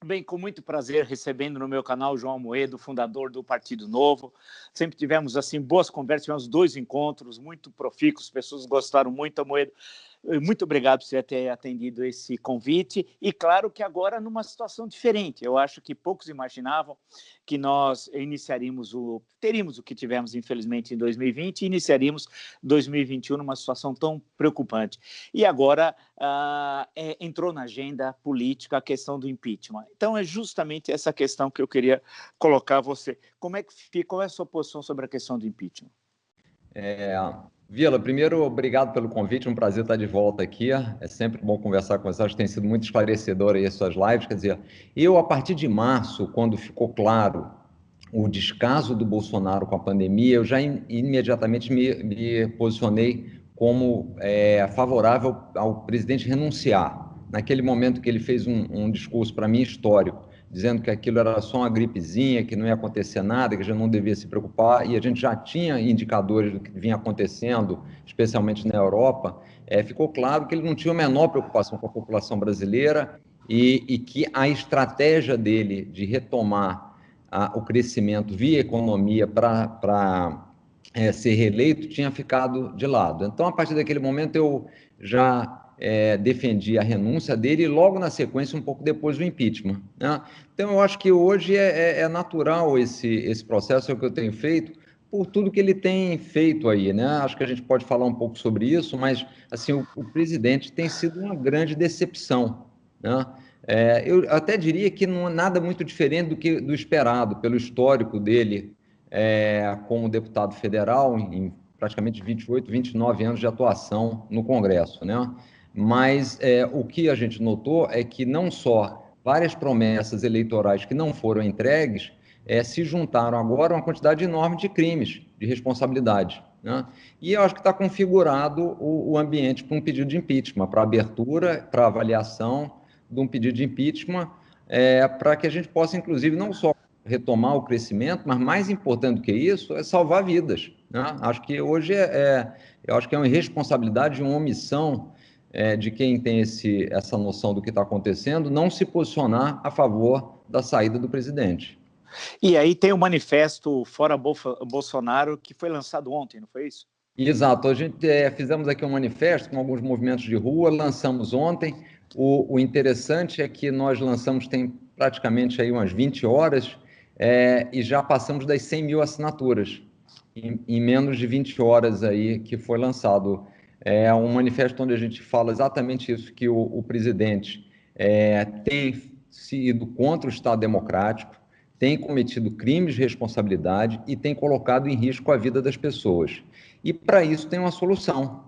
Bem, com muito prazer recebendo no meu canal o João Amoedo, fundador do Partido Novo. Sempre tivemos assim boas conversas, tivemos 2 encontros muito profícuos, pessoas gostaram muito, Amoedo. Muito obrigado por você ter atendido esse convite e claro que agora numa situação diferente. Eu acho que poucos imaginavam que nós teríamos o que tivemos infelizmente em 2020 e iniciaríamos 2021 numa situação tão preocupante. E agora entrou na agenda política a questão do impeachment. Então é justamente essa questão que eu queria colocar a você. Qual é a sua posição sobre a questão do impeachment? Vila, primeiro, obrigado pelo convite, um prazer estar de volta aqui. É sempre bom conversar com você, acho que tem sido muito esclarecedor aí as suas lives. Quer dizer, eu, a partir de março, quando ficou claro o descaso do Bolsonaro com a pandemia, eu já imediatamente me posicionei como favorável ao presidente renunciar. Naquele momento que ele fez um discurso, para mim, histórico, dizendo que aquilo era só uma gripezinha, que não ia acontecer nada, que já não devia se preocupar, e a gente já tinha indicadores do que vinha acontecendo, especialmente na Europa, ficou claro que ele não tinha a menor preocupação com a população brasileira e que a estratégia dele de retomar o crescimento via economia para ser reeleito tinha ficado de lado. Então, a partir daquele momento, eu já defendi a renúncia dele e logo na sequência, um pouco depois, o impeachment, né? Então, eu acho que hoje é natural esse processo, é o que eu tenho feito, por tudo que ele tem feito aí, né? Acho que a gente pode falar um pouco sobre isso, mas, assim, o presidente tem sido uma grande decepção, né? Eu até diria que não é nada muito diferente do esperado, pelo histórico dele como deputado federal, em praticamente 28, 29 anos de atuação no Congresso, né? Mas o que a gente notou é que não só várias promessas eleitorais que não foram entregues, se juntaram agora uma quantidade enorme de crimes, de responsabilidade, né? E eu acho que está configurado o ambiente para um pedido de impeachment, para abertura, para avaliação de um pedido de impeachment, para que a gente possa, inclusive, não só retomar o crescimento, mas mais importante do que isso é salvar vidas, né? Acho que hoje eu acho que é uma irresponsabilidade, uma omissão de quem tem essa noção do que está acontecendo, não se posicionar a favor da saída do presidente. E aí tem o manifesto Fora Bolsonaro que foi lançado ontem, não foi isso? Exato, a gente fizemos aqui um manifesto com alguns movimentos de rua, lançamos ontem. O interessante é que nós lançamos tem praticamente aí umas 20 horas e já passamos das 100 mil assinaturas em menos de 20 horas aí que foi lançado. É um manifesto onde a gente fala exatamente isso, que o presidente tem sido contra o Estado democrático, tem cometido crimes de responsabilidade e tem colocado em risco a vida das pessoas. E para isso tem uma solução,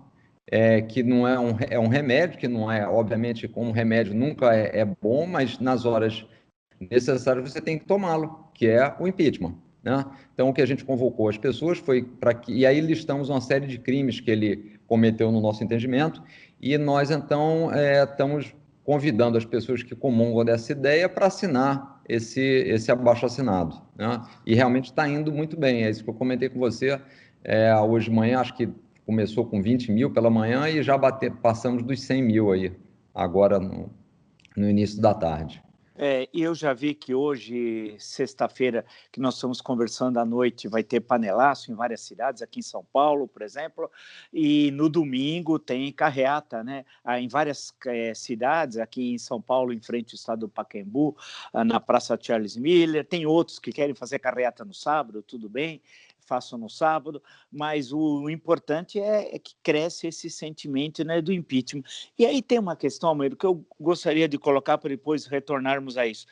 que não é um remédio, que não é, obviamente, como remédio nunca é bom, mas nas horas necessárias você tem que tomá-lo, que é o impeachment, né? Então, o que a gente convocou as pessoas foi para que... E aí listamos uma série de crimes que ele cometeu no nosso entendimento, e nós, então, estamos convidando as pessoas que comungam dessa ideia para assinar esse abaixo-assinado, né? E realmente está indo muito bem, é isso que eu comentei com você hoje de manhã, acho que começou com 20 mil pela manhã e já passamos dos 100 mil aí, agora no início da tarde. E eu já vi que hoje, sexta-feira, que nós estamos conversando à noite, vai ter panelaço em várias cidades, aqui em São Paulo, por exemplo, e no domingo tem carreata, né? Em várias cidades, aqui em São Paulo, em frente ao estado do Pacaembu, na Praça Charles Miller, tem outros que querem fazer carreata no sábado, tudo bem, façam no sábado, mas o importante é que cresce esse sentimento, né, do impeachment. E aí tem uma questão, Almeida, que eu gostaria de colocar para depois retornarmos a isso.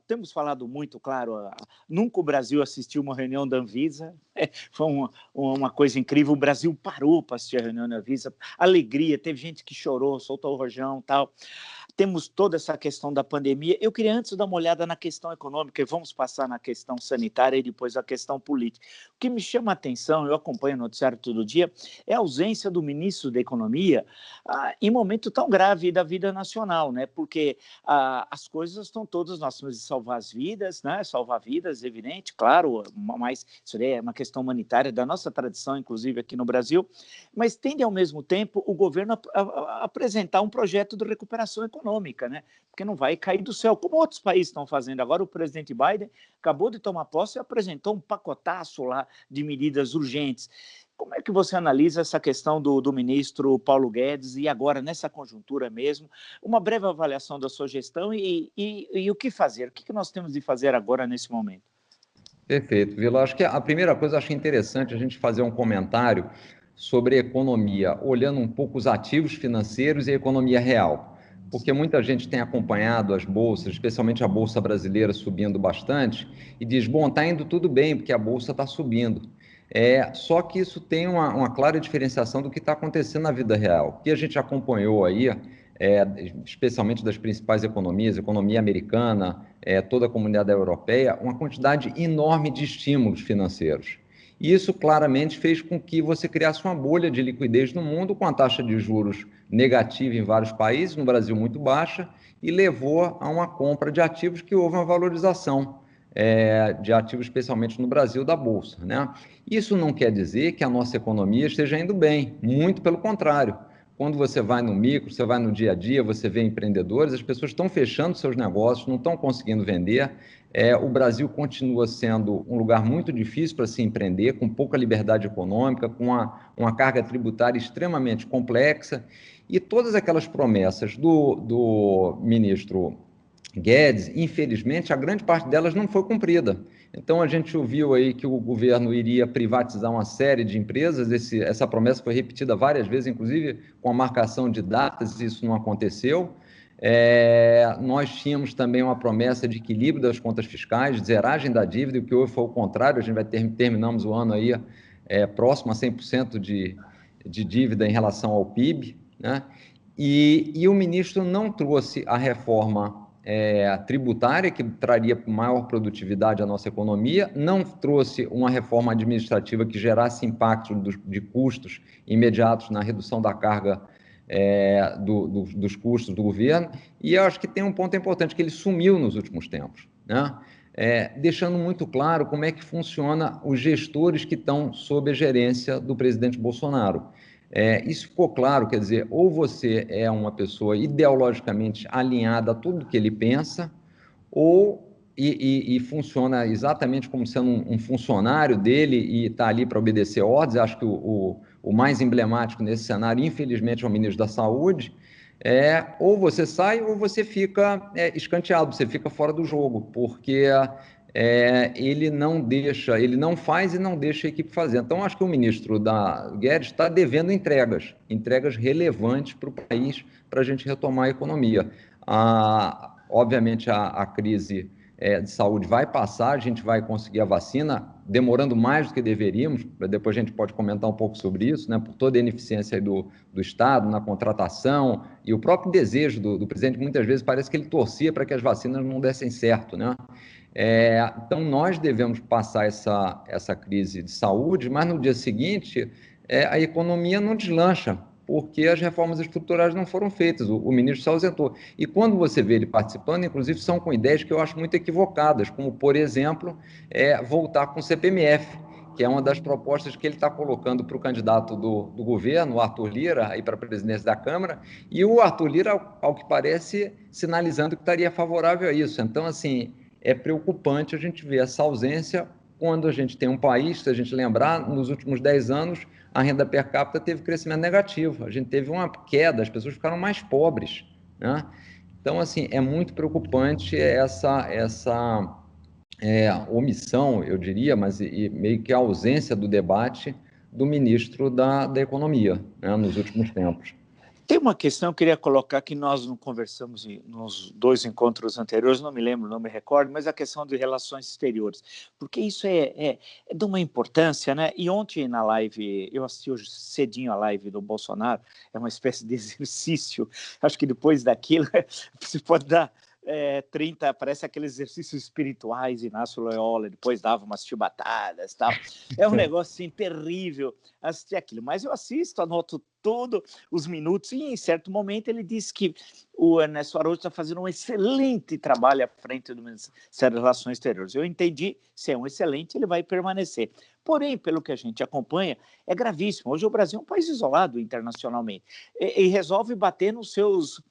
Temos falado muito, claro, nunca o Brasil assistiu uma reunião da Anvisa, foi uma coisa incrível, o Brasil parou para assistir a reunião da Anvisa, alegria, teve gente que chorou, soltou o rojão e tal. Temos toda essa questão da pandemia. Eu queria antes dar uma olhada na questão econômica, e vamos passar na questão sanitária e depois a questão política. O que me chama a atenção, eu acompanho o noticiário todo dia, é a ausência do ministro da Economia em momento tão grave da vida nacional, né? Porque as coisas estão todas, nós temos de salvar as vidas, né? Salvar vidas, evidente, claro, mas isso é uma questão humanitária da nossa tradição, inclusive aqui no Brasil, mas tende ao mesmo tempo o governo a apresentar um projeto de recuperação econômica. econômica, né? Porque não vai cair do céu, como outros países estão fazendo. Agora o presidente Biden acabou de tomar posse e apresentou um pacotaço lá de medidas urgentes. Como é que você analisa essa questão do ministro Paulo Guedes e agora, nessa conjuntura mesmo, uma breve avaliação da sua gestão e o que fazer? O que nós temos de fazer agora, nesse momento? Perfeito, Vila. Acho que a primeira coisa, acho interessante a gente fazer um comentário sobre economia, olhando um pouco os ativos financeiros e a economia real. Porque muita gente tem acompanhado as bolsas, especialmente a Bolsa Brasileira subindo bastante, e diz, bom, está indo tudo bem, porque a Bolsa está subindo. Só que isso tem uma clara diferenciação do que está acontecendo na vida real. O que a gente acompanhou aí, especialmente das principais economias, economia americana, toda a comunidade europeia, uma quantidade enorme de estímulos financeiros. E isso claramente fez com que você criasse uma bolha de liquidez no mundo, com a taxa de juros negativa em vários países, no Brasil muito baixa, e levou a uma compra de ativos que houve uma valorização de ativos, especialmente no Brasil, da Bolsa, né? Isso não quer dizer que a nossa economia esteja indo bem, muito pelo contrário. Quando você vai no micro, você vai no dia a dia, você vê empreendedores, as pessoas estão fechando seus negócios, não estão conseguindo vender. O Brasil continua sendo um lugar muito difícil para se empreender, com pouca liberdade econômica, com uma carga tributária extremamente complexa. E todas aquelas promessas do ministro Guedes, infelizmente, a grande parte delas não foi cumprida. Então, a gente ouviu aí que o governo iria privatizar uma série de empresas, essa promessa foi repetida várias vezes, inclusive com a marcação de datas, e isso não aconteceu. Nós tínhamos também uma promessa de equilíbrio das contas fiscais, de zeragem da dívida, e o que houve foi o contrário, a gente terminamos o ano aí próximo a 100% de dívida em relação ao PIB, né? E o ministro não trouxe a reforma tributária, que traria maior produtividade à nossa economia, não trouxe uma reforma administrativa que gerasse impacto de custos imediatos na redução da carga dos custos do governo, e eu acho que tem um ponto importante, que ele sumiu nos últimos tempos, né? Deixando muito claro como é que funciona os gestores que estão sob a gerência do presidente Bolsonaro. Isso ficou claro, quer dizer, ou você é uma pessoa ideologicamente alinhada a tudo que ele pensa, e funciona exatamente como sendo um funcionário dele e está ali para obedecer ordens. Acho que o mais emblemático nesse cenário, infelizmente, é o ministro da Saúde. Ou você sai ou você fica escanteado, você fica fora do jogo, porque ele não faz e não deixa a equipe fazer. Então, acho que o ministro Guedes está devendo entregas relevantes para o país, para a gente retomar a economia. Obviamente, a crise de saúde vai passar, a gente vai conseguir a vacina, demorando mais do que deveríamos, depois a gente pode comentar um pouco sobre isso, né, por toda a ineficiência do Estado na contratação e o próprio desejo do presidente, muitas vezes parece que ele torcia para que as vacinas não dessem certo, né? Então, nós devemos passar essa crise de saúde, mas no dia seguinte a economia não deslancha, porque as reformas estruturais não foram feitas, o ministro se ausentou. E quando você vê ele participando, inclusive, são com ideias que eu acho muito equivocadas, como, por exemplo, voltar com o CPMF, que é uma das propostas que ele está colocando para o candidato do governo, o Arthur Lira, aí para a presidência da Câmara, e o Arthur Lira, ao que parece, sinalizando que estaria favorável a isso. Então, assim, é preocupante a gente ver essa ausência quando a gente tem um país, se a gente lembrar, nos últimos 10 anos, a renda per capita teve crescimento negativo, a gente teve uma queda, as pessoas ficaram mais pobres, né? Então, assim, é muito preocupante essa omissão, eu diria, mas meio que a ausência do debate do ministro da Economia, né, nos últimos tempos. Tem uma questão que eu queria colocar que nós não conversamos nos 2 encontros anteriores, não me lembro, não me recordo, mas a questão de relações exteriores, porque isso é de uma importância, né? E ontem na live, eu assisti hoje cedinho a live do Bolsonaro, é uma espécie de exercício, acho que depois daquilo você pode dar 30, parece aqueles exercícios espirituais, Inácio Loyola, depois dava umas chibatadas e tal. É um negócio assim terrível assistir aquilo, mas eu assisto, anoto todos os minutos, e em certo momento ele disse que o Ernesto Araújo está fazendo um excelente trabalho à frente do Ministério das Relações Exteriores. Eu entendi, se é um excelente, ele vai permanecer. Porém, pelo que a gente acompanha, é gravíssimo. Hoje o Brasil é um país isolado internacionalmente e resolve bater nos seus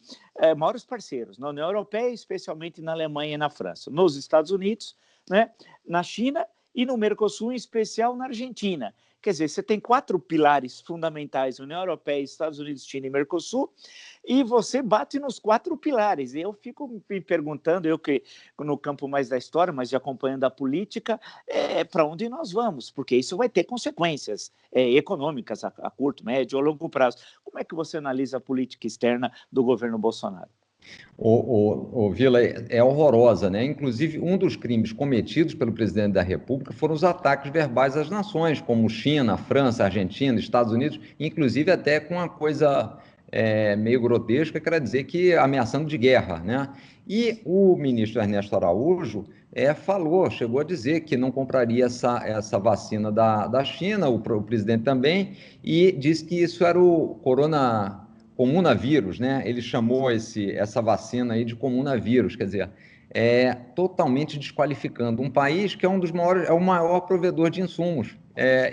maiores parceiros, na União Europeia, especialmente na Alemanha e na França, nos Estados Unidos, né, na China e no Mercosul, em especial na Argentina. Quer dizer, você tem 4 pilares fundamentais, União Europeia, Estados Unidos, China e Mercosul, e você bate nos 4 pilares. E eu fico me perguntando, eu que no campo mais da história, mas de acompanhando a política, para onde nós vamos? Porque isso vai ter consequências econômicas a curto, médio ou longo prazo. Como é que você analisa a política externa do governo Bolsonaro? O Vila, é horrorosa, né? Inclusive, um dos crimes cometidos pelo presidente da República foram os ataques verbais às nações, como China, França, Argentina, Estados Unidos, inclusive até com uma coisa meio grotesca, quer dizer que ameaçando de guerra, né? E o ministro Ernesto Araújo chegou a dizer que não compraria essa vacina da China, o presidente também, e disse que isso era o comunavírus, né? Ele chamou essa vacina aí de comunavírus, quer dizer, totalmente desqualificando um país que é um dos maiores, é o maior provedor de insumos.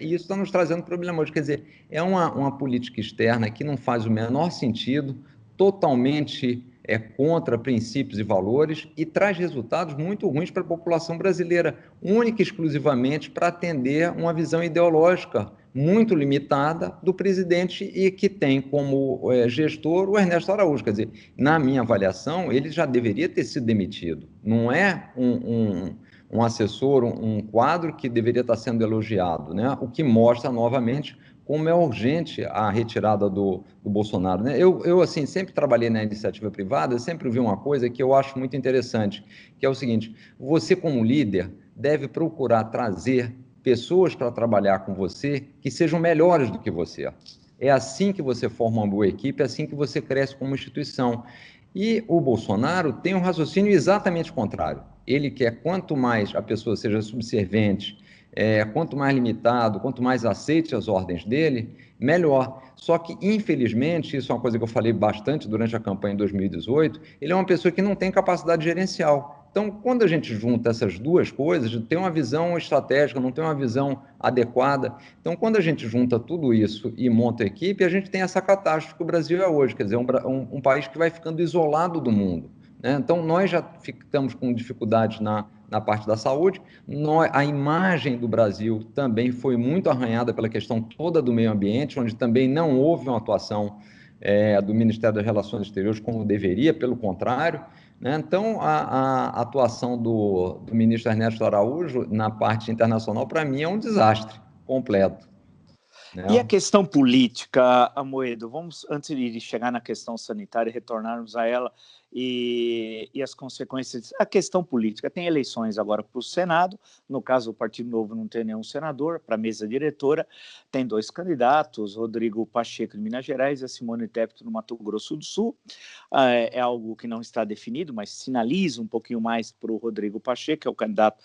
E isso está nos trazendo problemas, quer dizer, é uma política externa que não faz o menor sentido, totalmente contra princípios e valores e traz resultados muito ruins para a população brasileira, única e exclusivamente para atender uma visão ideológica muito limitada do presidente e que tem como gestor o Ernesto Araújo. Quer dizer, na minha avaliação, ele já deveria ter sido demitido. Não é um assessor, um quadro que deveria estar sendo elogiado, né? O que mostra novamente como é urgente a retirada do Bolsonaro, né? Eu, assim, sempre trabalhei na iniciativa privada, sempre vi uma coisa que eu acho muito interessante, que é o seguinte: você, como líder, deve procurar trazer pessoas para trabalhar com você que sejam melhores do que você. É assim que você forma uma boa equipe, é assim que você cresce como instituição. E o Bolsonaro tem um raciocínio exatamente contrário. Ele quer quanto mais a pessoa seja subserviente, quanto mais limitado, quanto mais aceite as ordens dele, melhor. Só que, infelizmente, isso é uma coisa que eu falei bastante durante a campanha em 2018, ele é uma pessoa que não tem capacidade gerencial. Então, quando a gente junta essas duas coisas, tem uma visão estratégica, não tem uma visão adequada. Então, quando a gente junta tudo isso e monta a equipe, a gente tem essa catástrofe que o Brasil é hoje, quer dizer, um país que vai ficando isolado do mundo, né? Então, nós já estamos com dificuldades na parte da saúde. A imagem do Brasil também foi muito arranhada pela questão toda do meio ambiente, onde também não houve uma atuação do Ministério das Relações Exteriores como deveria, pelo contrário, né? Então, a atuação do ministro Ernesto Araújo na parte internacional, para mim, é um desastre completo, né? E a questão política, Amoedo, vamos, antes de chegar na questão sanitária, retornarmos a ela e as consequências. A questão política, tem eleições agora para o Senado, no caso o Partido Novo não tem nenhum senador, para a mesa diretora tem 2 candidatos, Rodrigo Pacheco de Minas Gerais e a Simone Tebet no Mato Grosso do Sul. É algo que não está definido, mas sinaliza um pouquinho mais para o Rodrigo Pacheco, que é o candidato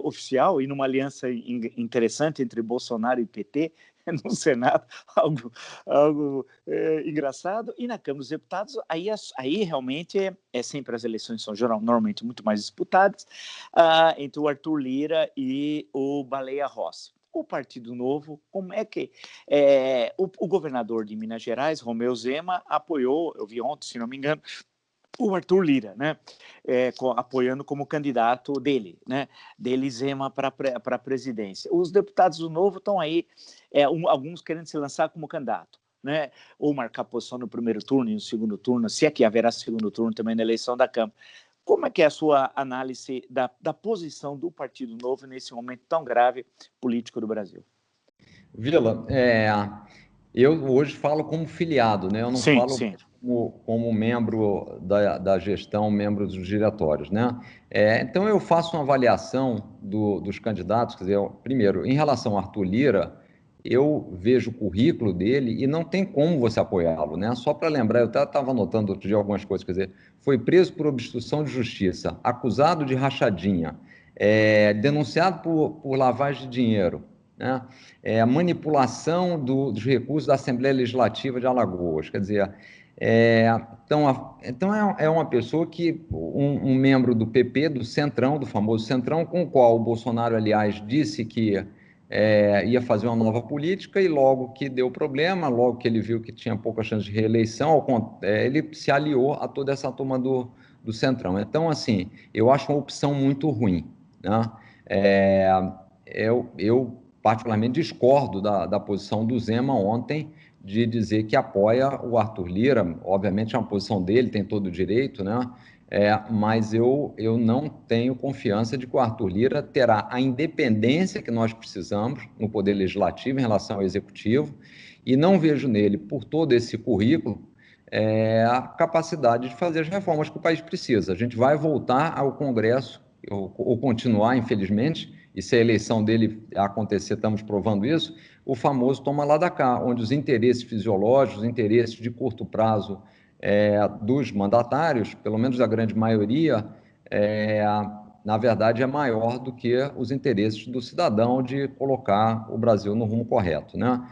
oficial, e numa aliança interessante entre Bolsonaro e PT, no Senado, algo engraçado, e na Câmara dos Deputados, aí realmente sempre as eleições são normalmente muito mais disputadas, entre o Arthur Lira e o Baleia Rossi. O Partido Novo, como é que o governador de Minas Gerais, Romeu Zema, apoiou, eu vi ontem, se não me engano, o Arthur Lira, né, apoiando como candidato dele Zema para a presidência. Os deputados do Novo estão aí, alguns querendo se lançar como candidato, né, ou marcar posição no primeiro turno e no segundo turno, se é que haverá segundo turno também na eleição da Câmara. Como é que é a sua análise da posição do Partido Novo nesse momento tão grave político do Brasil? Vila, eu hoje falo como filiado, né? Eu não falo Sim. Como membro da gestão, membro dos diretórios, né? Então, eu faço uma avaliação dos candidatos, quer dizer, primeiro, em relação ao Arthur Lira, eu vejo o currículo dele e não tem como você apoiá-lo, né? Só para lembrar, eu até estava anotando outro dia algumas coisas, quer dizer, foi preso por obstrução de justiça, acusado de rachadinha, denunciado por lavagem de dinheiro, né? A manipulação dos recursos da Assembleia Legislativa de Alagoas. Quer dizer, então é uma pessoa que, um membro do PP, do Centrão, do famoso Centrão, com o qual o Bolsonaro, aliás, disse que ia fazer uma nova política, e logo que deu problema, logo que ele viu que tinha pouca chance de reeleição, ele se aliou a toda essa turma do Centrão. Então, assim, eu acho uma opção muito ruim, né? Eu particularmente discordo da posição do Zema ontem, de dizer que apoia o Arthur Lira. Obviamente é uma posição dele, tem todo o direito, né? Mas eu não tenho confiança de que o Arthur Lira terá a independência que nós precisamos no Poder Legislativo em relação ao Executivo, e não vejo nele, por todo esse currículo, a capacidade de fazer as reformas que o país precisa. A gente vai voltar ao Congresso, ou continuar, infelizmente, e se a eleição dele acontecer, estamos provando isso, o famoso toma lá da cá, onde os interesses fisiológicos, os interesses de curto prazo dos mandatários, pelo menos da grande maioria, na verdade é maior do que os interesses do cidadão de colocar o Brasil no rumo correto, né?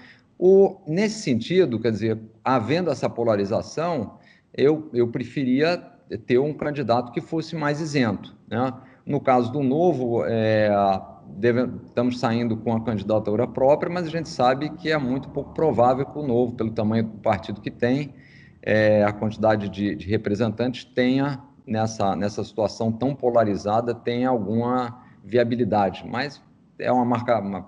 Nesse sentido, quer dizer, havendo essa polarização, eu preferia ter um candidato que fosse mais isento, né? No caso do Novo, estamos saindo com a candidatura própria, mas a gente sabe que é muito pouco provável que o Novo, pelo tamanho do partido que tem, a quantidade de representantes, tenha, nessa situação tão polarizada, tenha alguma viabilidade. Mas é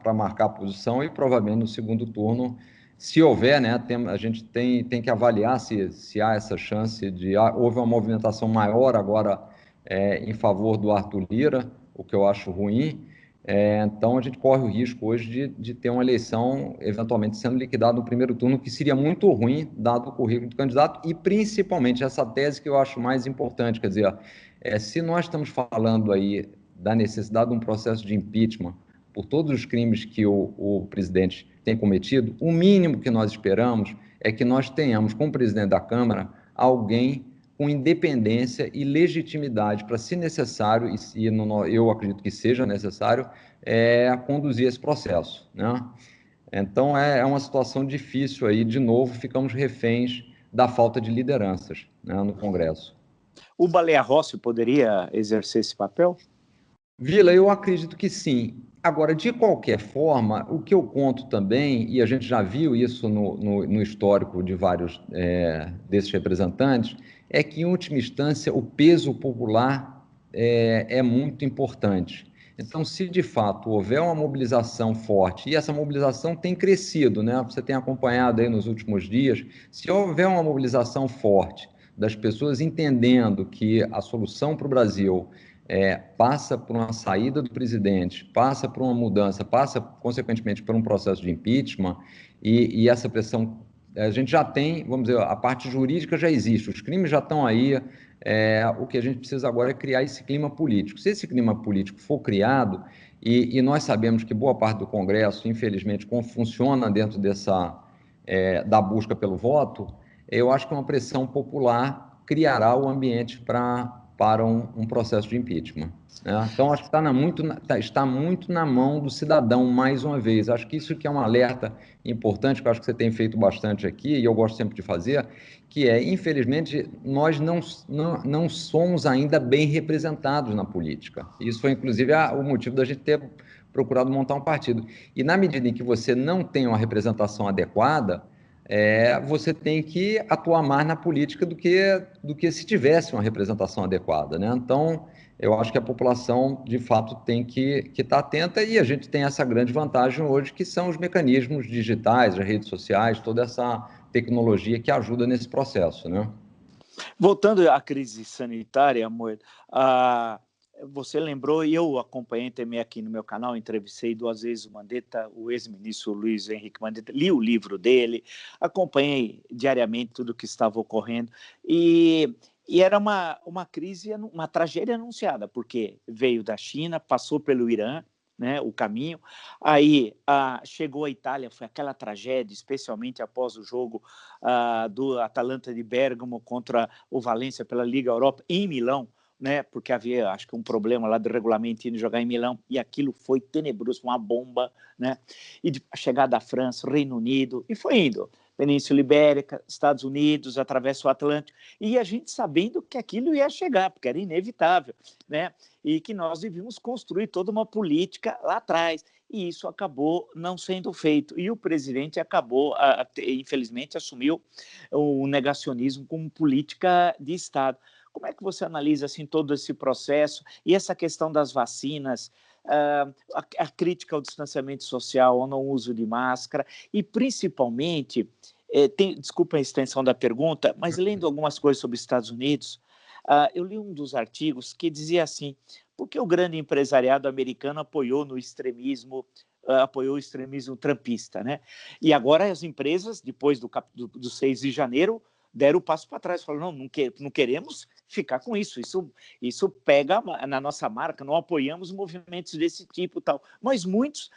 para marcar a posição, e provavelmente no segundo turno, se houver, né, a gente tem que avaliar se há essa chance houve uma movimentação maior agora em favor do Arthur Lira, o que eu acho ruim. Então, a gente corre o risco hoje de ter uma eleição eventualmente sendo liquidada no primeiro turno, que seria muito ruim, dado o currículo do candidato, e principalmente essa tese que eu acho mais importante, quer dizer, se nós estamos falando aí da necessidade de um processo de impeachment por todos os crimes que o presidente tem cometido, o mínimo que nós esperamos é que nós tenhamos, como presidente da Câmara, alguém com independência e legitimidade para, se necessário, e eu acredito que seja necessário, conduzir esse processo, né? Então, é uma situação difícil aí, de novo, ficamos reféns da falta de lideranças, né, no Congresso. O Baleia Rossi poderia exercer esse papel? Vila, eu acredito que sim. Agora, de qualquer forma, o que eu conto também, e a gente já viu isso no histórico de vários desses representantes, é que, em última instância, o peso popular é muito importante. Então, se de fato houver uma mobilização forte, e essa mobilização tem crescido, né? Você tem acompanhado aí nos últimos dias, se houver uma mobilização forte das pessoas entendendo que a solução para o Brasil passa por uma saída do presidente, passa por uma mudança, passa, consequentemente, por um processo de impeachment, e essa pressão, a gente já tem, vamos dizer, a parte jurídica já existe, os crimes já estão aí, o que a gente precisa agora é criar esse clima político. Se esse clima político for criado, e nós sabemos que boa parte do Congresso, infelizmente, funciona dentro da busca pelo voto, eu acho que uma pressão popular criará o ambiente para um processo de impeachment, né? Então, acho que está muito na mão do cidadão, mais uma vez. Acho que isso que é um alerta importante, que eu acho que você tem feito bastante aqui, e eu gosto sempre de fazer, que infelizmente, nós não somos ainda bem representados na política. Isso foi, inclusive, o motivo da gente ter procurado montar um partido. E, na medida em que você não tem uma representação adequada, você tem que atuar mais na política do que se tivesse uma representação adequada, né? Então, eu acho que a população, de fato, tem que estar atenta, e a gente tem essa grande vantagem hoje, que são os mecanismos digitais, as redes sociais, toda essa tecnologia que ajuda nesse processo, né? Voltando à crise sanitária, Moedo, você lembrou, e eu acompanhei também aqui no meu canal, entrevistei 2 vezes o Mandetta, o ex-ministro Luiz Henrique Mandetta, li o livro dele, acompanhei diariamente tudo o que estava ocorrendo, e era uma crise, uma tragédia anunciada, porque veio da China, passou pelo Irã, né, o caminho, aí chegou à Itália, foi aquela tragédia, especialmente após o jogo do Atalanta de Bérgamo contra o Valência pela Liga Europa, em Milão, né? Porque havia, acho que um problema lá do regulamento de jogar em Milão, e aquilo foi tenebroso, uma bomba, né? E a chegada da França, Reino Unido, e foi indo. Península Ibérica, Estados Unidos, atravessa o Atlântico, e a gente sabendo que aquilo ia chegar, porque era inevitável, né? E que nós devíamos construir toda uma política lá atrás, e isso acabou não sendo feito. E o presidente acabou, infelizmente, assumiu o negacionismo como política de Estado. Como é que você analisa assim, todo esse processo e essa questão das vacinas, a crítica ao distanciamento social, ao não uso de máscara e, principalmente, desculpa a extensão da pergunta, mas lendo algumas coisas sobre os Estados Unidos, eu li um dos artigos que dizia assim, por que o grande empresariado americano apoiou o extremismo trumpista, né? E agora as empresas, depois do 6 de janeiro, deram o passo para trás, falaram, não queremos ficar com isso pega na nossa marca, não apoiamos movimentos desse tipo e tal. Mas muitos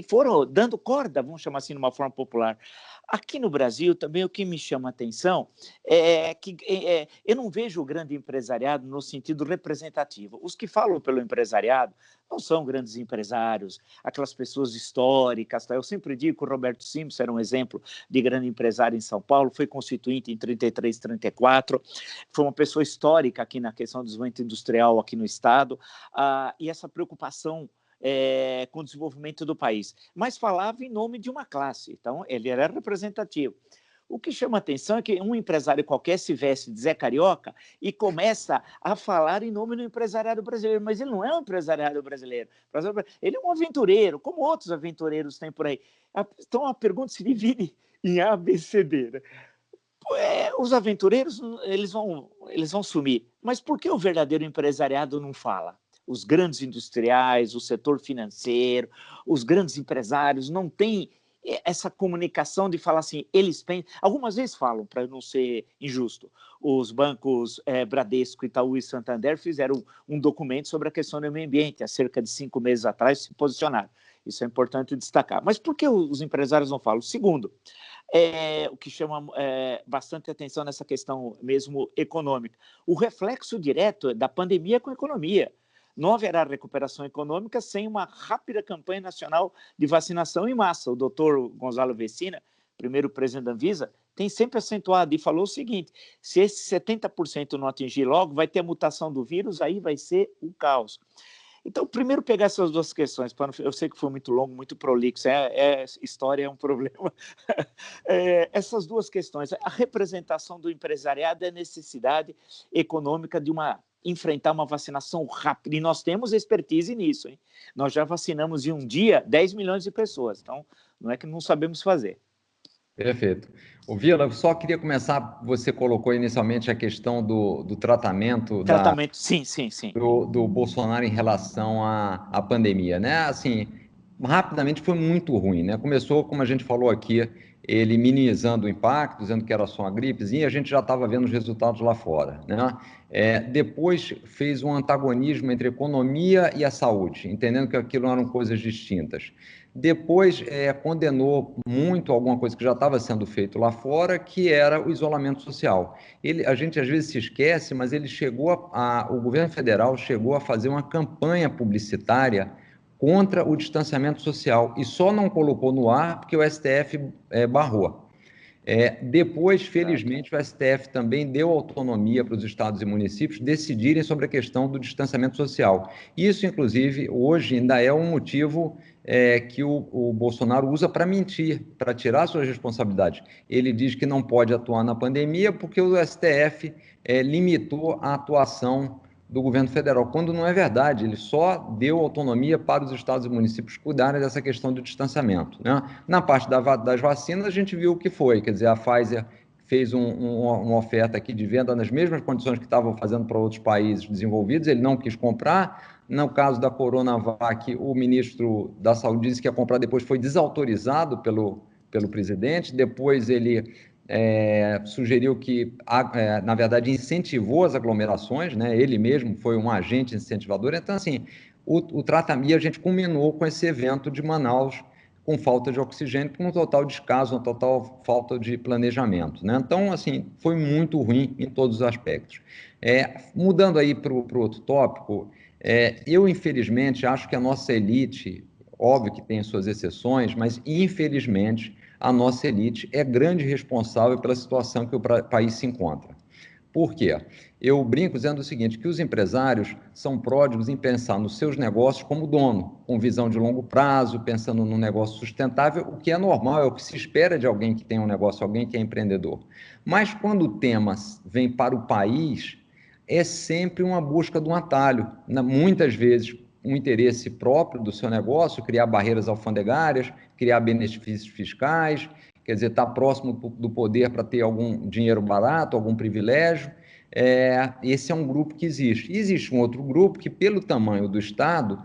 foram dando corda, vamos chamar assim de uma forma popular. Aqui no Brasil, também o que me chama a atenção é que eu não vejo o grande empresariado no sentido representativo. Os que falam pelo empresariado não são grandes empresários, aquelas pessoas históricas. Tá? Eu sempre digo que o Roberto Simpson era um exemplo de grande empresário em São Paulo, foi constituinte em 33, 34, foi uma pessoa histórica aqui na questão do desenvolvimento industrial aqui no Estado, e essa preocupação com o desenvolvimento do país, mas falava em nome de uma classe, então ele era representativo. O que chama atenção é que um empresário qualquer se veste de Zé Carioca e começa a falar em nome do empresariado brasileiro, mas ele não é um empresariado brasileiro, ele é um aventureiro, como outros aventureiros tem por aí. Então a pergunta se divide em A, B, C, D, né? Os aventureiros eles vão sumir, mas por que o verdadeiro empresariado não fala? Os grandes industriais, o setor financeiro, os grandes empresários não têm essa comunicação de falar assim, eles pensam, algumas vezes falam, para não ser injusto, os bancos Bradesco, Itaú e Santander fizeram um documento sobre a questão do meio ambiente, há cerca de 5 meses atrás se posicionaram, isso é importante destacar. Mas por que os empresários não falam? Segundo, o que chama bastante atenção nessa questão mesmo econômica, o reflexo direto da pandemia com a economia. Não haverá recuperação econômica sem uma rápida campanha nacional de vacinação em massa. O doutor Gonzalo Vecina, primeiro presidente da Anvisa, tem sempre acentuado e falou o seguinte, se esse 70% não atingir logo, vai ter a mutação do vírus, aí vai ser um caos. Então, primeiro pegar essas duas questões, eu sei que foi muito longo, muito prolixo, história é um problema. Essas duas questões, a representação do empresariado e a necessidade econômica de enfrentar uma vacinação rápida, e nós temos expertise nisso, hein? Nós já vacinamos em um dia 10 milhões de pessoas, então não é que não sabemos fazer. Perfeito. O Vila, eu só queria começar, você colocou inicialmente a questão do tratamento sim. do Bolsonaro em relação à pandemia, né? Assim, rapidamente foi muito ruim, né? Começou, como a gente falou aqui, ele minimizando o impacto, dizendo que era só uma gripezinha, e a gente já estava vendo os resultados lá fora, né? Depois fez um antagonismo entre a economia e a saúde, entendendo que aquilo eram coisas distintas. Depois condenou muito alguma coisa que já estava sendo feito lá fora, que era o isolamento social. A gente às vezes se esquece, mas ele o governo federal chegou a fazer uma campanha publicitária contra o distanciamento social e só não colocou no ar porque o STF barrou. Depois, felizmente, o STF também deu autonomia para os estados e municípios decidirem sobre a questão do distanciamento social. Isso, inclusive, hoje ainda é um motivo que o Bolsonaro usa para mentir, para tirar suas responsabilidades. Ele diz que não pode atuar na pandemia porque o STF limitou a atuação do governo federal, quando não é verdade, ele só deu autonomia para os estados e municípios cuidarem dessa questão do distanciamento, né? Na parte das vacinas, a gente viu o que foi, quer dizer, a Pfizer fez uma oferta aqui de venda nas mesmas condições que estavam fazendo para outros países desenvolvidos, ele não quis comprar. No caso da Coronavac, o ministro da Saúde disse que ia comprar, depois foi desautorizado pelo presidente, depois ele sugeriu que, na verdade, incentivou as aglomerações, né? Ele mesmo foi um agente incentivador. Então, assim, o tratamento, a gente culminou com esse evento de Manaus, com falta de oxigênio, com um total descaso, uma total falta de planejamento, né? Então, assim, foi muito ruim em todos os aspectos. Mudando aí para o outro tópico, eu, infelizmente, acho que a nossa elite, óbvio que tem suas exceções, mas, infelizmente, a nossa elite é grande responsável pela situação que o país se encontra. Por quê? Eu brinco dizendo o seguinte, que os empresários são pródigos em pensar nos seus negócios como dono, com visão de longo prazo, pensando num negócio sustentável, o que é normal, é o que se espera de alguém que tem um negócio, alguém que é empreendedor. Mas quando o tema vem para o país, é sempre uma busca de um atalho. Muitas vezes, um interesse próprio do seu negócio, criar barreiras alfandegárias, criar benefícios fiscais, quer dizer, estar próximo do poder para ter algum dinheiro barato, algum privilégio. Esse é um grupo que existe. E existe um outro grupo que, pelo tamanho do Estado,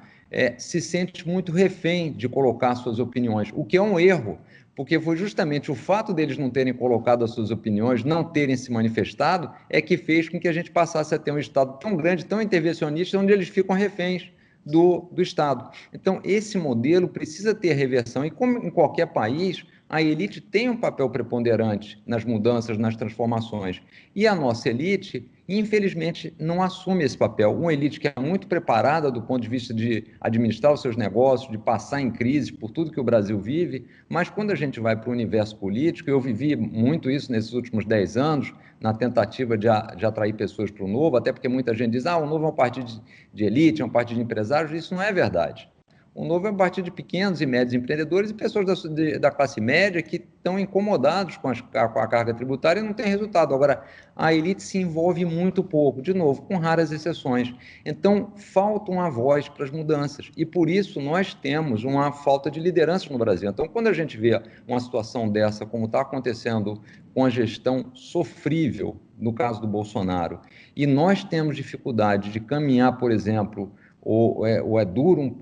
se sente muito refém de colocar suas opiniões, o que é um erro, porque foi justamente o fato deles não terem colocado as suas opiniões, não terem se manifestado, é que fez com que a gente passasse a ter um Estado tão grande, tão intervencionista, onde eles ficam reféns do Estado. Então, esse modelo precisa ter reversão, e como em qualquer país, a elite tem um papel preponderante nas mudanças, nas transformações. E a nossa elite, infelizmente, não assume esse papel. Uma elite que é muito preparada do ponto de vista de administrar os seus negócios, de passar em crise por tudo que o Brasil vive, mas quando a gente vai para o universo político, eu vivi muito isso nesses últimos 10 anos, na tentativa de atrair pessoas para o Novo, até porque muita gente diz, o Novo é um partido de elite, é um partido de empresários, isso não é verdade. O Novo é um partido de pequenos e médios empreendedores e pessoas da classe média que estão incomodados com a carga tributária e não tem resultado. Agora, a elite se envolve muito pouco, de novo, com raras exceções. Então, falta uma voz para as mudanças. E, por isso, nós temos uma falta de liderança no Brasil. Então, quando a gente vê uma situação dessa, como está acontecendo com a gestão sofrível, no caso do Bolsonaro, e nós temos dificuldade de caminhar, por exemplo, ou é duro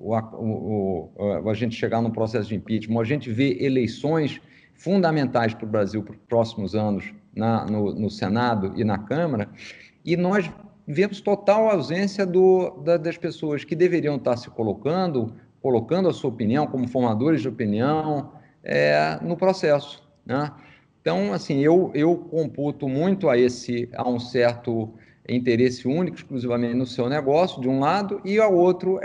a gente chegar num processo de impeachment, ou a gente vê eleições fundamentais para o Brasil para os próximos anos no Senado e na Câmara, e nós vemos total ausência das pessoas que deveriam estar se colocando a sua opinião como formadores de opinião no processo, né? Então, assim, eu computo muito a um certo interesse único, exclusivamente no seu negócio, de um lado, e ao outro,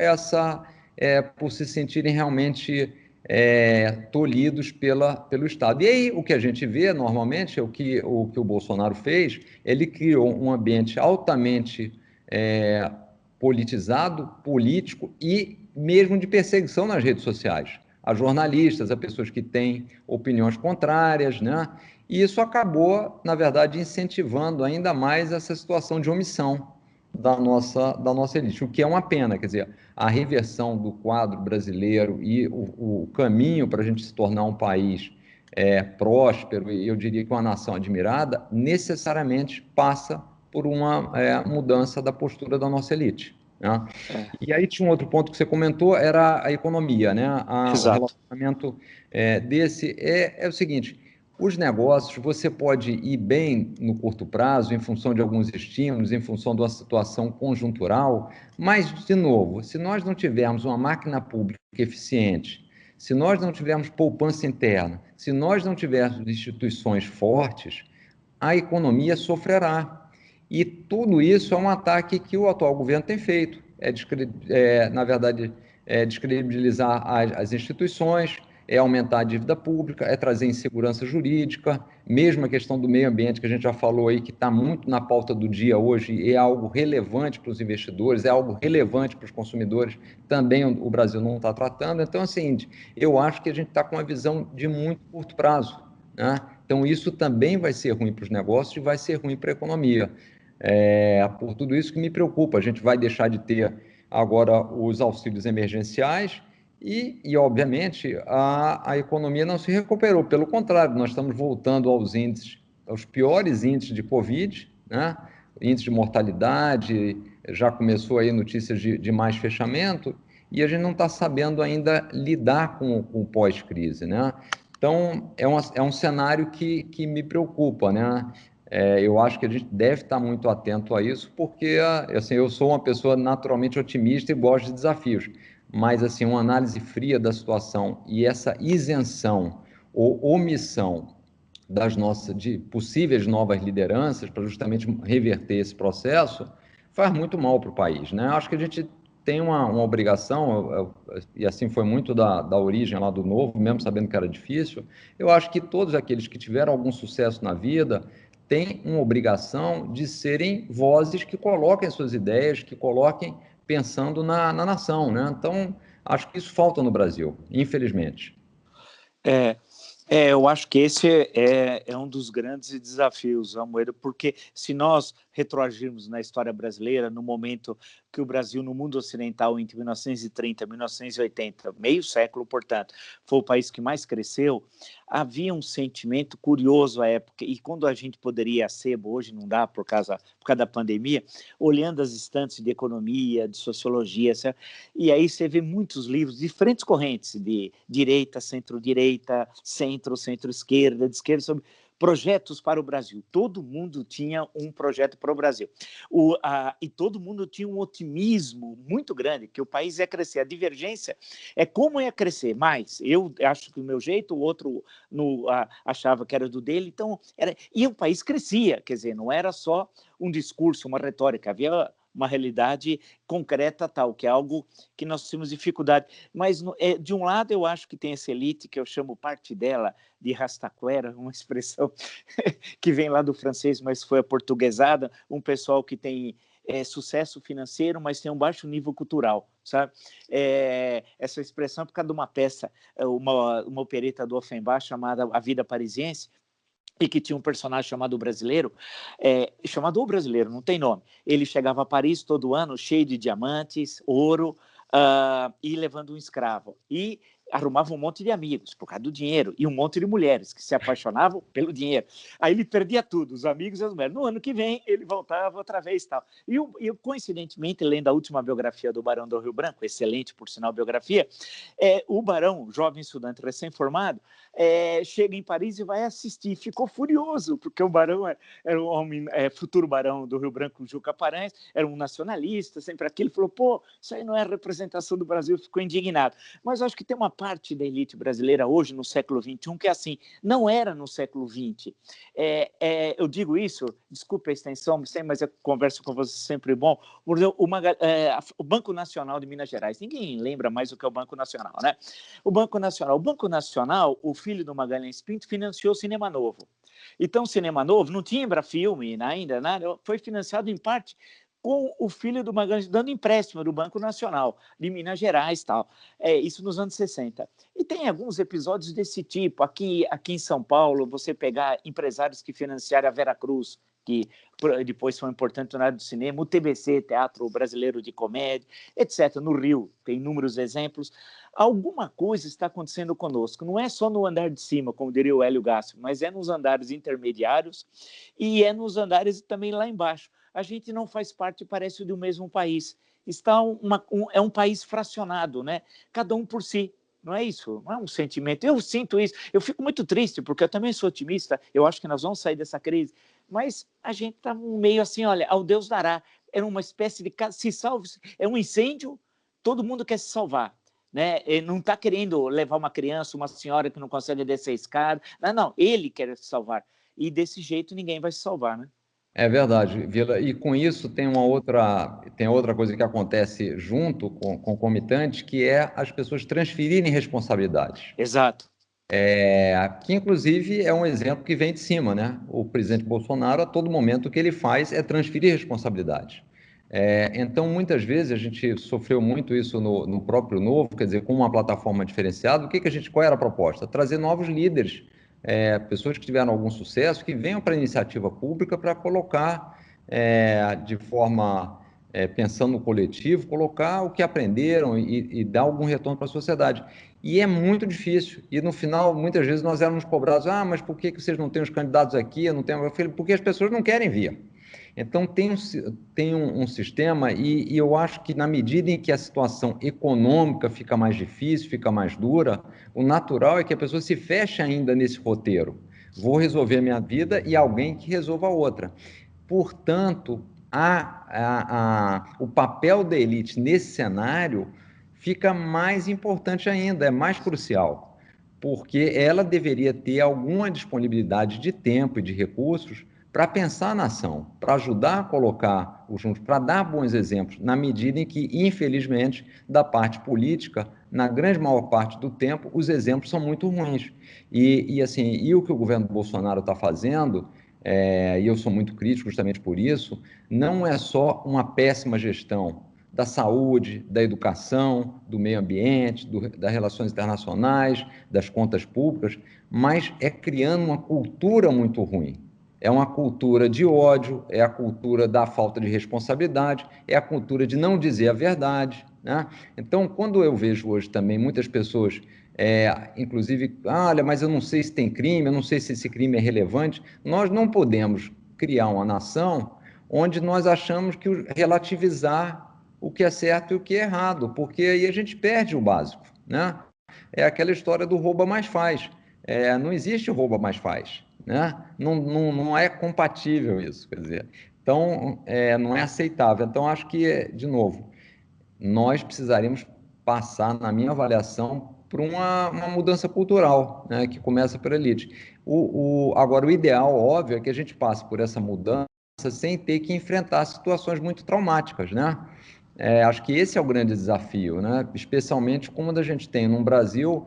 por se sentirem realmente tolhidos pelo Estado. E aí, o que a gente vê, normalmente, o que o Bolsonaro fez, ele criou um ambiente altamente politizado, político e mesmo de perseguição nas redes sociais, a jornalistas, a pessoas que têm opiniões contrárias, né? E isso acabou, na verdade, incentivando ainda mais essa situação de omissão da nossa elite, o que é uma pena. Quer dizer, a reversão do quadro brasileiro e o caminho para a gente se tornar um país próspero, e eu diria que uma nação admirada, necessariamente passa por uma mudança da postura da nossa elite, né? E aí tinha um outro ponto que você comentou, era a economia, né? O Exato. relacionamento desse é o seguinte: os negócios, você pode ir bem no curto prazo, em função de alguns estímulos, em função de uma situação conjuntural, mas, de novo, se nós não tivermos uma máquina pública eficiente, se nós não tivermos poupança interna, se nós não tivermos instituições fortes, a economia sofrerá. E tudo isso é um ataque que o atual governo tem feito. Na verdade, descredibilizar as instituições, aumentar a dívida pública, trazer insegurança jurídica, mesmo a questão do meio ambiente, que a gente já falou aí, que está muito na pauta do dia hoje, é algo relevante para os investidores, é algo relevante para os consumidores, também o Brasil não está tratando. Então, é o seguinte, eu acho que a gente está com uma visão de muito curto prazo, né? Então, isso também vai ser ruim para os negócios e vai ser ruim para a economia. Por tudo isso que me preocupa, a gente vai deixar de ter agora os auxílios emergenciais e obviamente, a economia não se recuperou. Pelo contrário, nós estamos voltando aos piores índices de Covid, né? Índice de mortalidade, já começou aí notícias de mais fechamento, e a gente não está sabendo ainda lidar com o pós-crise, né? Então, é um cenário que me preocupa, né? Eu acho que a gente deve estar muito atento a isso, porque assim, eu sou uma pessoa naturalmente otimista e gosto de desafios. mas assim, uma análise fria da situação e essa isenção ou omissão de possíveis novas lideranças para justamente reverter esse processo, faz muito mal para o país, né? Acho que a gente tem uma obrigação, e assim foi muito da origem lá do Novo, mesmo sabendo que era difícil, eu acho que todos aqueles que tiveram algum sucesso na vida têm uma obrigação de serem vozes que coloquem suas ideias, que coloquem pensando na nação, né? Então, acho que isso falta no Brasil, infelizmente. Eu acho que esse é um dos grandes desafios, Amoedo, porque se nós retroagirmos na história brasileira, no momento que o Brasil, no mundo ocidental, entre 1930 e 1980, meio século, portanto, foi o país que mais cresceu, havia um sentimento curioso à época, e quando a gente poderia ir a sebo, hoje não dá por causa da pandemia, olhando as estantes de economia, de sociologia, certo? E aí você vê muitos livros, diferentes correntes, de direita, centro-direita, centro-esquerda, de esquerda, sobre projetos para o Brasil. Todo mundo tinha um projeto para o Brasil. E todo mundo tinha um otimismo muito grande, que o país ia crescer. A divergência é como ia crescer mais. Eu acho que do meu jeito, o outro achava que era do dele. Então, e o país crescia, quer dizer, não era só um discurso, uma retórica, havia uma realidade concreta tal, que é algo que nós temos dificuldade. Mas, de um lado, eu acho que tem essa elite, que eu chamo parte dela de rastaquera, uma expressão que vem lá do francês, mas foi aportuguesada, um pessoal que tem sucesso financeiro, mas tem um baixo nível cultural, sabe? Essa expressão é por causa de uma peça, uma opereta do Offenbach chamada A Vida Parisiense, e que tinha um personagem chamado Brasileiro, chamado O Brasileiro, não tem nome. Ele chegava a Paris todo ano, cheio de diamantes, ouro, e levando um escravo. E arrumava um monte de amigos por causa do dinheiro, e um monte de mulheres que se apaixonavam pelo dinheiro. Aí ele perdia tudo, os amigos e as mulheres. No ano que vem, ele voltava outra vez. Tal. E eu, coincidentemente, lendo a última biografia do Barão do Rio Branco, excelente, por sinal, biografia, o Barão, jovem estudante recém-formado, chega em Paris e vai assistir. Ficou furioso, porque o Barão era um homem, futuro Barão do Rio Branco, Juca Paranhos, era um nacionalista, sempre aquilo. Falou, pô, isso aí não é a representação do Brasil, ficou indignado. Mas acho que tem uma parte da elite brasileira hoje, no século XXI, que é assim, não era no século XX. Eu digo isso, desculpe a extensão, mas eu converso com você sempre bom, o Banco Nacional de Minas Gerais, ninguém lembra mais o que é o Banco Nacional, né? O Banco Nacional, o filho do Magalhães Pinto, financiou o Cinema Novo. Então, o Cinema Novo não tinha Embrafilme ainda, nada, foi financiado em parte com o filho do Magalhães dando empréstimo do Banco Nacional de Minas Gerais, tal. Isso nos anos 60. E tem alguns episódios desse tipo. Aqui em São Paulo, você pegar empresários que financiaram a Veracruz, que depois foi importante na área do cinema, o TBC, Teatro Brasileiro de Comédia, etc. No Rio, tem inúmeros exemplos. Alguma coisa está acontecendo conosco. Não é só no andar de cima, como diria o Hélio Gaspar, mas é nos andares intermediários e é nos andares também lá embaixo. A gente não faz parte, parece, do mesmo país. É um país fracionado, né? Cada um por si. Não é isso? Não é um sentimento. Eu sinto isso. Eu fico muito triste, porque eu também sou otimista. Eu acho que nós vamos sair dessa crise. Mas a gente está meio assim, olha, ao Deus dará. É uma espécie de... Se salve, é um incêndio, todo mundo quer se salvar. Né? Ele não está querendo levar uma criança, uma senhora que não consegue descer a escada. Não, ele quer se salvar. E desse jeito ninguém vai se salvar, né? É verdade, Vila. E com isso tem outra coisa que acontece junto, concomitante, que é as pessoas transferirem responsabilidades. Exato. Que inclusive é um exemplo que vem de cima, né? O presidente Bolsonaro, a todo momento, o que ele faz é transferir responsabilidade. Então, muitas vezes, a gente sofreu muito isso no próprio Novo, quer dizer, com uma plataforma diferenciada, qual era a proposta? Trazer novos líderes, pessoas que tiveram algum sucesso, que venham para a iniciativa pública para colocar de forma, pensando no coletivo, colocar o que aprenderam e dar algum retorno para a sociedade. E é muito difícil. E no final, muitas vezes, nós éramos cobrados, mas por que vocês não têm os candidatos aqui? Eu não tenho... Eu falei, porque as pessoas não querem vir. Então, tem um sistema, e eu acho que na medida em que a situação econômica fica mais difícil, fica mais dura, o natural é que a pessoa se feche ainda nesse roteiro. Vou resolver a minha vida e alguém que resolva a outra. Portanto, o papel da elite nesse cenário fica mais importante ainda, é mais crucial, porque ela deveria ter alguma disponibilidade de tempo e de recursos para pensar na ação, para ajudar a colocar os juntos, para dar bons exemplos, na medida em que, infelizmente, da parte política, na grande maior parte do tempo, os exemplos são muito ruins. E o que o governo Bolsonaro está fazendo, e eu sou muito crítico justamente por isso, não é só uma péssima gestão da saúde, da educação, do meio ambiente, das relações internacionais, das contas públicas, mas é criando uma cultura muito ruim. É uma cultura de ódio, é a cultura da falta de responsabilidade, é a cultura de não dizer a verdade, né? Então, quando eu vejo hoje também muitas pessoas, inclusive, olha, mas eu não sei se tem crime, eu não sei se esse crime é relevante, nós não podemos criar uma nação onde nós achamos que relativizar o que é certo e o que é errado, porque aí a gente perde o básico, né? É aquela história do rouba mais faz. Não existe rouba mais faz, né? Não é compatível isso, quer dizer. Então, não é aceitável. Então, acho que, de novo, nós precisaríamos passar, na minha avaliação, por uma mudança cultural, né, que começa pela elite. Agora, o ideal, óbvio, é que a gente passe por essa mudança sem ter que enfrentar situações muito traumáticas, né? Acho que esse é o grande desafio, né? Especialmente quando a gente tem no Brasil,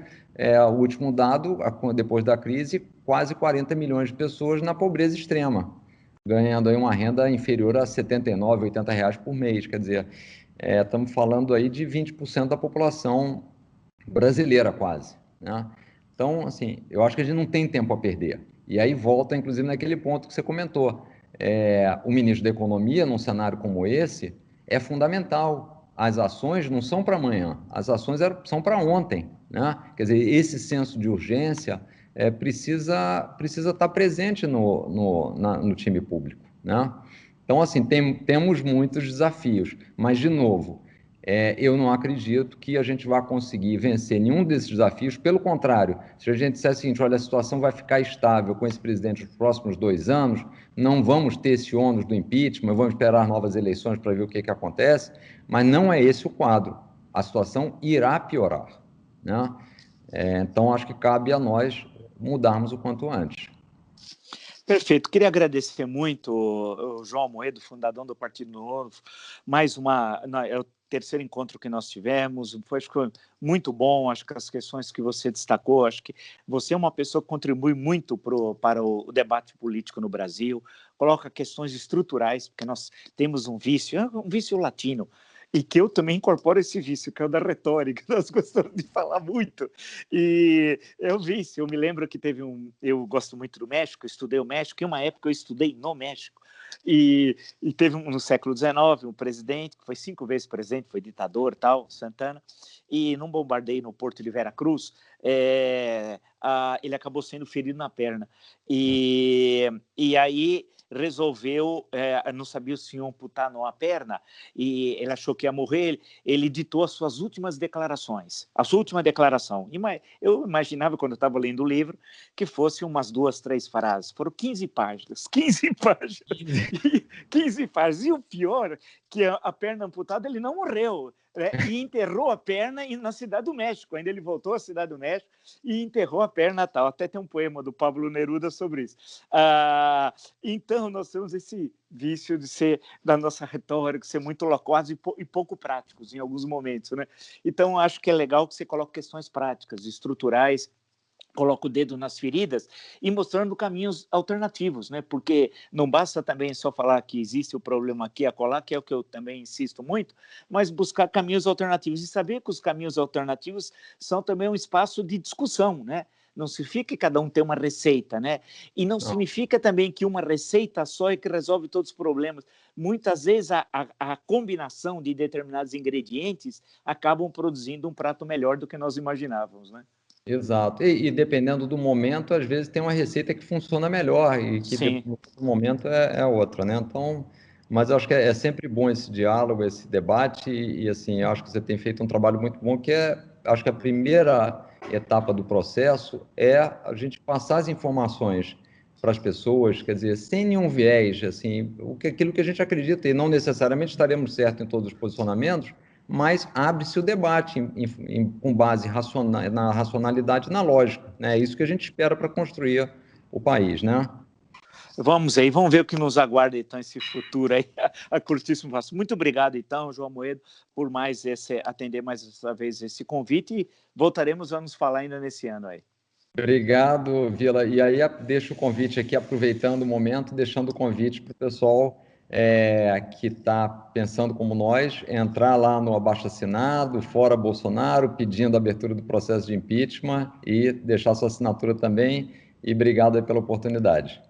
o último dado, depois da crise, quase 40 milhões de pessoas na pobreza extrema, ganhando aí uma renda inferior a 79, 80 reais por mês. Quer dizer, estamos falando aí de 20% da população brasileira quase, né? Então, assim, eu acho que a gente não tem tempo a perder. E aí volta, inclusive, naquele ponto que você comentou. O ministro da Economia, num cenário como esse, é fundamental. As ações não são para amanhã, as ações são para ontem, né? Quer dizer, esse senso de urgência precisa estar presente no time público, né? Então, assim, temos muitos desafios, mas, de novo, eu não acredito que a gente vá conseguir vencer nenhum desses desafios. Pelo contrário, se a gente disser o seguinte, olha, a situação vai ficar estável com esse presidente nos próximos 2 anos, não vamos ter esse ônus do impeachment, vamos esperar novas eleições para ver o que acontece, mas não é esse o quadro. A situação irá piorar, né? Então, acho que cabe a nós mudarmos o quanto antes. Perfeito. Queria agradecer muito o João Amoedo, fundador do Partido Novo. É o terceiro encontro que nós tivemos. Foi muito bom. Acho que as questões que você destacou, acho que você é uma pessoa que contribui muito para o debate político no Brasil. Coloca questões estruturais, porque nós temos um vício latino. E que eu também incorporo esse vício, que é o da retórica, nós gostamos de falar muito. E é um vício, eu me lembro que eu gosto muito do México, estudei o México, e uma época eu estudei no México, e teve no século XIX um presidente, que foi 5 vezes presidente, foi ditador, tal, Santana, e num bombardeio no porto de Veracruz, ele acabou sendo ferido na perna, e aí resolveu, não sabia se ia amputar ou não a perna, e ele achou que ia morrer, ele ditou as suas últimas declarações, a sua última declaração. Eu imaginava, quando eu estava lendo o livro, que fosse umas 2, 3 frases. Foram 15 páginas, 15 páginas, 15 páginas. E o pior, que a perna amputada, ele não morreu, né? E enterrou a perna na Cidade do México. Ainda ele voltou à Cidade do México e enterrou a perna tal. Até tem um poema do Pablo Neruda sobre isso. Então, nós temos esse vício de ser, da nossa retórica, ser muito loquaz e pouco práticos em alguns momentos, né? Então, acho que é legal que você coloque questões práticas, estruturais, coloca o dedo nas feridas e mostrando caminhos alternativos, né? Porque não basta também só falar que existe o problema aqui e acolá, que é o que eu também insisto muito, mas buscar caminhos alternativos e saber que os caminhos alternativos são também um espaço de discussão, né? Não significa que cada um tem uma receita, né? E não significa também que uma receita só é que resolve todos os problemas. Muitas vezes a combinação de determinados ingredientes acabam produzindo um prato melhor do que nós imaginávamos, né? Exato. E dependendo do momento, às vezes tem uma receita que funciona melhor e que no momento é outra, né? Então, mas eu acho que é sempre bom esse diálogo, esse debate assim, eu acho que você tem feito um trabalho muito bom, acho que a primeira etapa do processo é a gente passar as informações para as pessoas, quer dizer, sem nenhum viés, assim, aquilo que a gente acredita, e não necessariamente estaremos certos em todos os posicionamentos, mas abre-se o debate com base na racionalidade e na lógica, né? É isso que a gente espera para construir o país, né? Vamos aí, vamos ver o que nos aguarda, então, esse futuro aí, a curtíssimo prazo. Muito obrigado, então, João Amoedo, por atender mais essa vez esse convite, e voltaremos a nos falar ainda nesse ano aí. Obrigado, Vila. E aí deixo o convite aqui, aproveitando o momento, deixando o convite para o pessoal que está pensando como nós, entrar lá no abaixo-assinado, Fora Bolsonaro, pedindo a abertura do processo de impeachment e deixar sua assinatura também. E obrigado aí pela oportunidade.